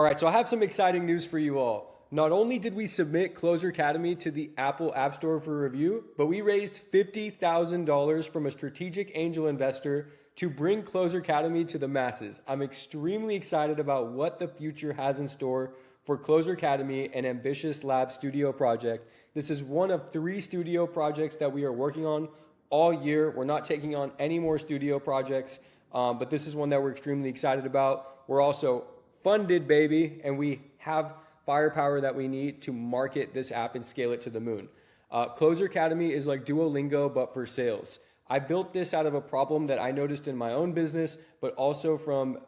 All right, so I have some exciting news for you all. Not only did we submit Closer Academy to the Apple App Store for review, but we raised $50,000 from a strategic angel investor to bring Closer Academy to the masses. I'm extremely excited about what the future has in store for Closer Academy, an ambitious lab studio project. This is one of 3 studio projects that we are working on all year. We're not taking on any more studio projects, but this is one that we're extremely excited about. We're also funded, baby, and we have firepower that we need to market this app and scale it to the moon. Closer Academy is like Duolingo, but for sales. I built this out of a problem that I noticed in my own business, but also from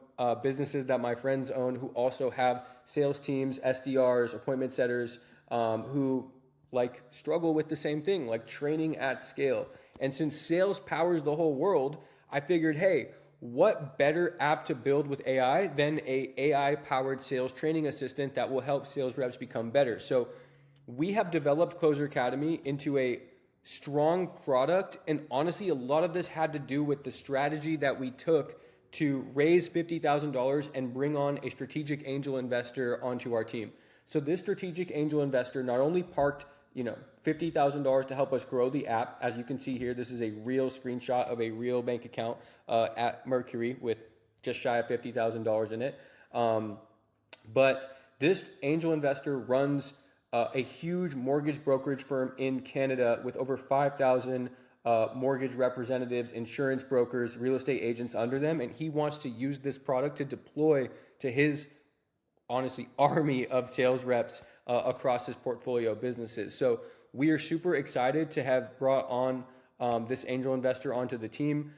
businesses that my friends own who also have sales teams, SDRs, appointment setters, who like struggle with the same thing, like training at scale. And since sales powers the whole world, I figured, hey, what better app to build with AI than a AI powered sales training assistant that will help sales reps become better? So we have developed Closer Academy into a strong product. And honestly, a lot of this had to do with the strategy that we took to raise $50,000 and bring on a strategic angel investor onto our team. So this strategic angel investor not only parked $50,000 to help us grow the app. As you can see here, this is a real screenshot of a real bank account at Mercury with just shy of $50,000 in it. But this angel investor runs a huge mortgage brokerage firm in Canada with over 5,000 mortgage representatives, insurance brokers, real estate agents under them. And he wants to use this product to deploy to his honestly army of sales reps across his portfolio of businesses. So we are super excited to have brought on this angel investor onto the team.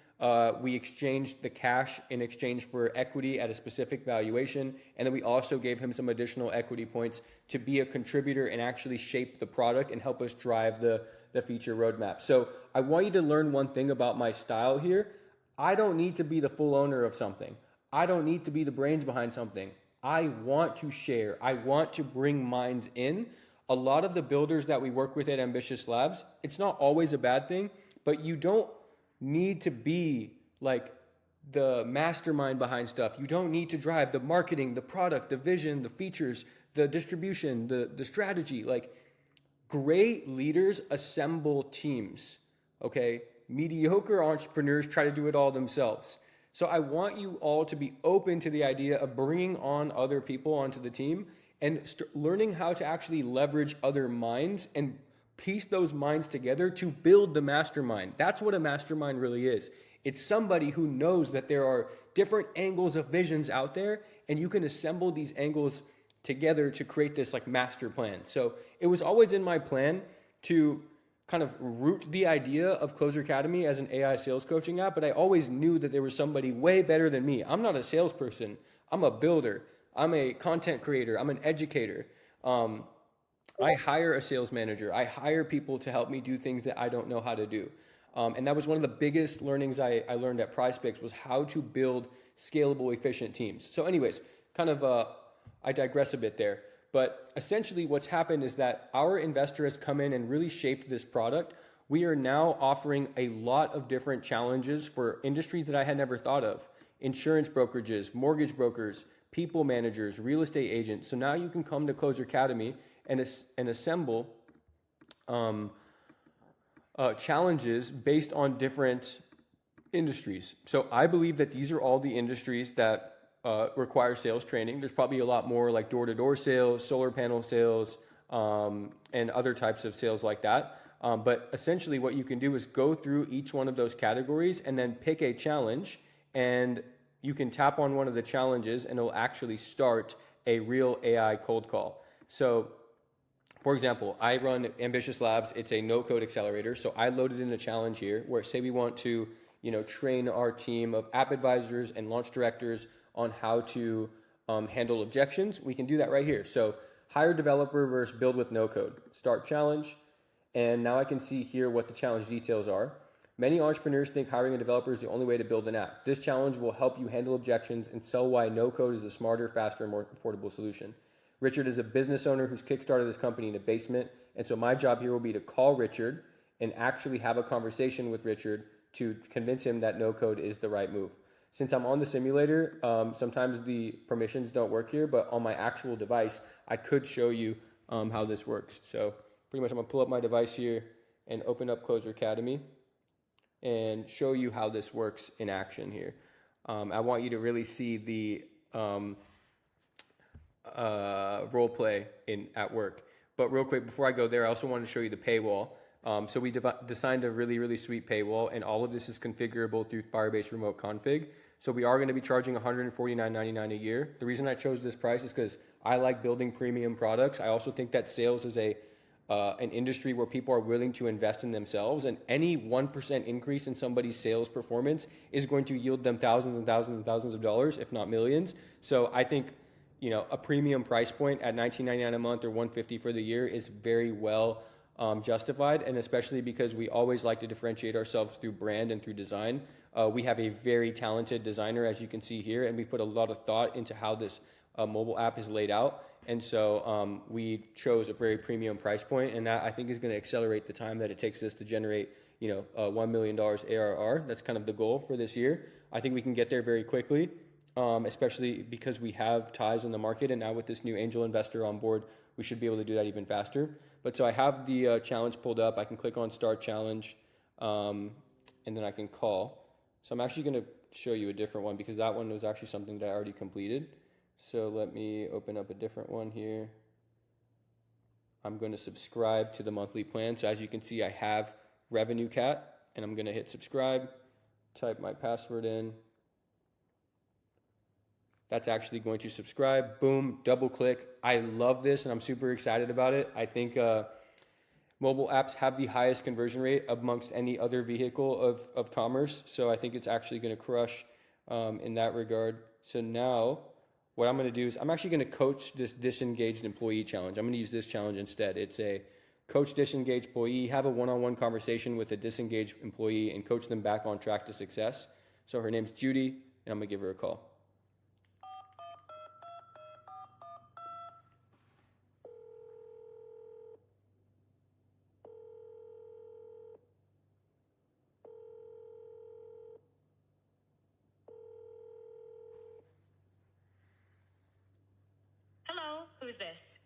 We exchanged the cash in exchange for equity at a specific valuation. And then we also gave him some additional equity points to be a contributor and actually shape the product and help us drive the feature roadmap. So I want you to learn one thing about my style here. I don't need to be the full owner of something. I don't need to be the brains behind something. I want to share. I want to bring minds in. A lot of the builders that we work with at Ambitious Labs, it's not always a bad thing, but you don't need to be like the mastermind behind stuff. You don't need to drive the marketing, the product, the vision, the features, the distribution, the strategy. Like great leaders assemble teams, okay? Mediocre entrepreneurs try to do it all themselves. So I want you all to be open to the idea of bringing on other people onto the team and learning how to actually leverage other minds and piece those minds together to build the mastermind. That's what a mastermind really is. It's somebody who knows that there are different angles of visions out there, and you can assemble these angles together to create this like master plan. So it was always in my plan to kind of root the idea of Closer Academy as an AI sales coaching app, but I always knew that there was somebody way better than me. I'm not a salesperson. I'm a builder. I'm a content creator. I'm an educator. I hire a sales manager. I hire people to help me do things that I don't know how to do. And that was one of the biggest learnings I learned at PrizePicks was how to build scalable, efficient teams. So anyways, kind of I digress a bit there. But essentially what's happened is that our investor has come in and really shaped this product. We are now offering a lot of different challenges for industries that I had never thought of. Insurance brokerages, mortgage brokers, people managers, real estate agents. So now you can come to Closer Academy and assemble challenges based on different industries. So I believe that these are all the industries that require sales training. There's probably a lot more like door-to-door sales, solar panel sales, and other types of sales like that. But essentially what you can do is go through each one of those categories and then pick a challenge, and you can tap on one of the challenges and it'll actually start a real AI cold call. So for example, I run Ambitious Labs. It's a no-code accelerator. So I loaded in a challenge here where say we want to, train our team of app advisors and launch directors on how to handle objections. We can do that right here. So hire developer versus build with no code. Start challenge. And now I can see here what the challenge details are. Many entrepreneurs think hiring a developer is the only way to build an app. This challenge will help you handle objections and sell why no code is a smarter, faster, and more affordable solution. Richard is a business owner who's kickstarted his company in a basement. And so my job here will be to call Richard and actually have a conversation with Richard to convince him that no code is the right move. since I'm on the simulator, sometimes the permissions don't work here, but on my actual device, I could show you how this works. So pretty much I'm gonna pull up my device here and open up Closer Academy and show you how this works in action here. I want you to really see the role play at work. But real quick, before I go there, I also want to show you the paywall. So we designed a really, really sweet paywall, and all of this is configurable through Firebase Remote Config. So we are going to be charging $149.99 a year. The reason I chose this price is because I like building premium products. I also think that sales is an industry where people are willing to invest in themselves, and any 1% increase in somebody's sales performance is going to yield them thousands and thousands and thousands of dollars, if not millions. So I think, you know, a premium price point at $19.99 a month or $150 for the year is very well justified, and especially because we always like to differentiate ourselves through brand and through design. We have a very talented designer, as you can see here, and we put a lot of thought into how this mobile app is laid out. And so we chose a very premium price point, and that I think is going to accelerate the time that it takes us to generate, you know, $1 million ARR. That's kind of the goal for this year. I think we can get there very quickly, especially because we have ties in the market, and now with this new angel investor on board, we should be able to do that even faster. But so I have the challenge pulled up. I can click on Start Challenge, and then I can call. So I'm actually going to show you a different one because that one was actually something that I already completed. So let me open up a different one here. I'm going to subscribe to the monthly plan. So as you can see, I have Revenue Cat, and I'm going to hit subscribe, type my password in. That's actually going to subscribe. Boom, double click. I love this and I'm super excited about it. I think mobile apps have the highest conversion rate amongst any other vehicle of commerce. So I think it's actually going to crush in that regard. So now what I'm going to do is I'm actually going to coach this disengaged employee challenge. I'm going to use this challenge instead. It's a coach disengaged employee, have a one-on-one conversation with a disengaged employee and coach them back on track to success. So her name's Judy, and I'm going to give her a call. Hello, who's this?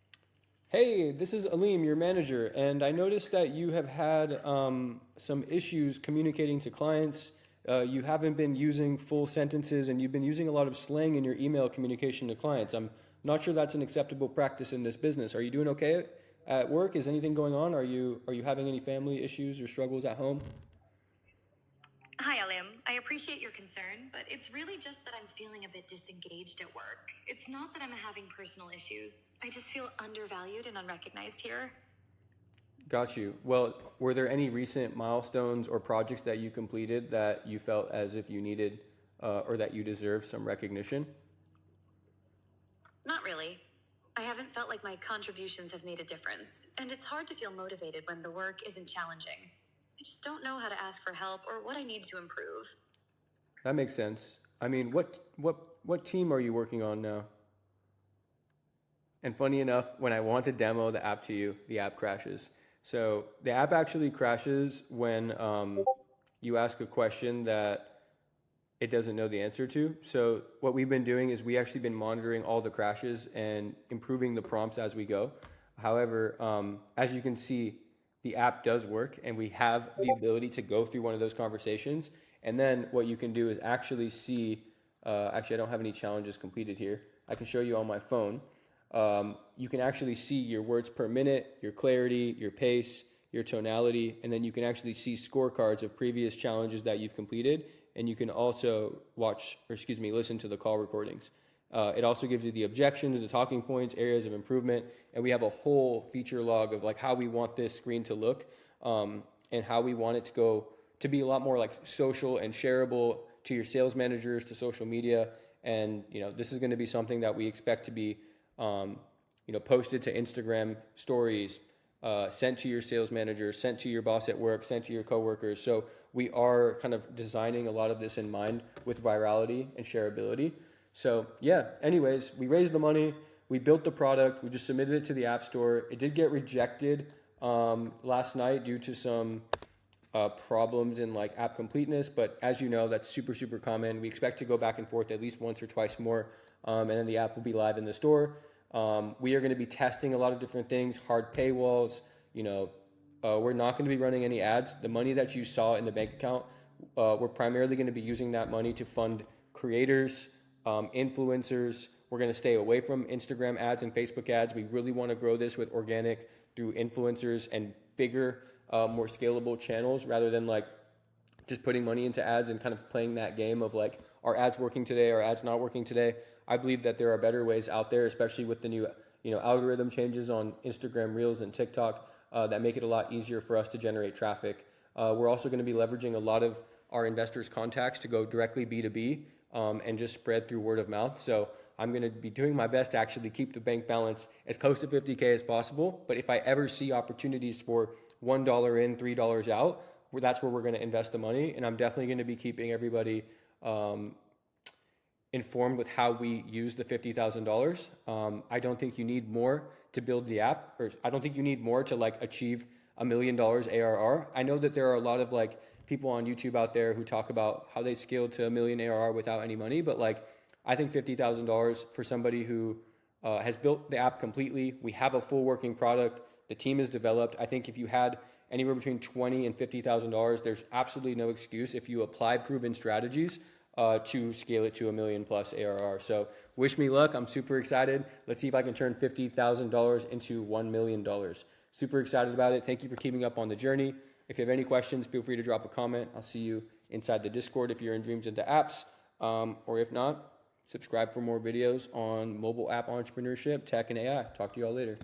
Hey, this is Aleem, your manager, and I noticed that you have had some issues communicating to clients. You haven't been using full sentences, and you've been using a lot of slang in your email communication to clients. I'm not sure that's an acceptable practice in this business. Are you doing okay at work? Is anything going on? Are you having any family issues or struggles at home? Hi, Alim. I appreciate your concern, but it's really just that I'm feeling a bit disengaged at work. It's not that I'm having personal issues. I just feel undervalued and unrecognized here. Got you. Well, were there any recent milestones or projects that you completed that you felt as if you needed or that you deserve some recognition? Not really. I haven't felt like my contributions have made a difference, and it's hard to feel motivated when the work isn't challenging. I just don't know how to ask for help or what I need to improve. That makes sense. I mean, what team are you working on now? And funny enough, when I want to demo the app to you, the app crashes. So the app actually crashes when you ask a question that it doesn't know the answer to. So what we've been doing is we actually been monitoring all the crashes and improving the prompts as we go. However, as you can see, the app does work, and we have the ability to go through one of those conversations. And then what you can do is actually see, actually I don't have any challenges completed here. I can show you on my phone. You can actually see your words per minute, your clarity, your pace, your tonality, and then you can actually see scorecards of previous challenges that you've completed, and you can also listen to the call recordings. It also gives you the objections, the talking points, areas of improvement, and we have a whole feature log of like how we want this screen to look, and how we want it to go to be a lot more like social and shareable to your sales managers, to social media, and this is going to be something that we expect to be posted to Instagram stories, sent to your sales manager, sent to your boss at work, sent to your coworkers. So we are kind of designing a lot of this in mind with virality and shareability. So yeah, anyways, we raised the money, we built the product, we just submitted it to the App Store. It did get rejected last night due to some problems in like app completeness, but as you know, that's super, super common. We expect to go back and forth at least once or twice more, and then the app will be live in the store. We are going to be testing a lot of different things, hard paywalls. We're not going to be running any ads. The money that you saw in the bank account, we're primarily going to be using that money to fund creators, influencers. We're going to stay away from Instagram ads and Facebook ads. We really want to grow this with organic through influencers and bigger, more scalable channels rather than like just putting money into ads and kind of playing that game of like, are ads working today? Are ads not working today? I believe that there are better ways out there, especially with the new, algorithm changes on Instagram Reels and TikTok that make it a lot easier for us to generate traffic. We're also going to be leveraging a lot of our investors' contacts to go directly B2B and just spread through word of mouth. So I'm going to be doing my best to actually keep the bank balance as close to 50K as possible. But if I ever see opportunities for $1 in, $3 out, that's where we're going to invest the money. And I'm definitely going to be keeping everybody informed with how we use the $50,000. I don't think you need more to build the app, or I don't think you need more to like achieve $1 million ARR. I know that there are a lot of like people on YouTube out there who talk about how they scaled to $1 million ARR without any money, but like I think $50,000 for somebody who has built the app completely. We have a full working product. The team is developed. I think if you had anywhere between $20,000 and $50,000, there's absolutely no excuse if you apply proven strategies to scale it to $1 million plus ARR. So wish me luck. I'm super excited. Let's see if I can turn $50,000 into $1 million. Super excited about it. Thank you for keeping up on the journey. If you have any questions, feel free to drop a comment. I'll see you inside the Discord if you're in Dreams into Apps. Or if not, subscribe for more videos on mobile app entrepreneurship, tech, and AI. Talk to you all later.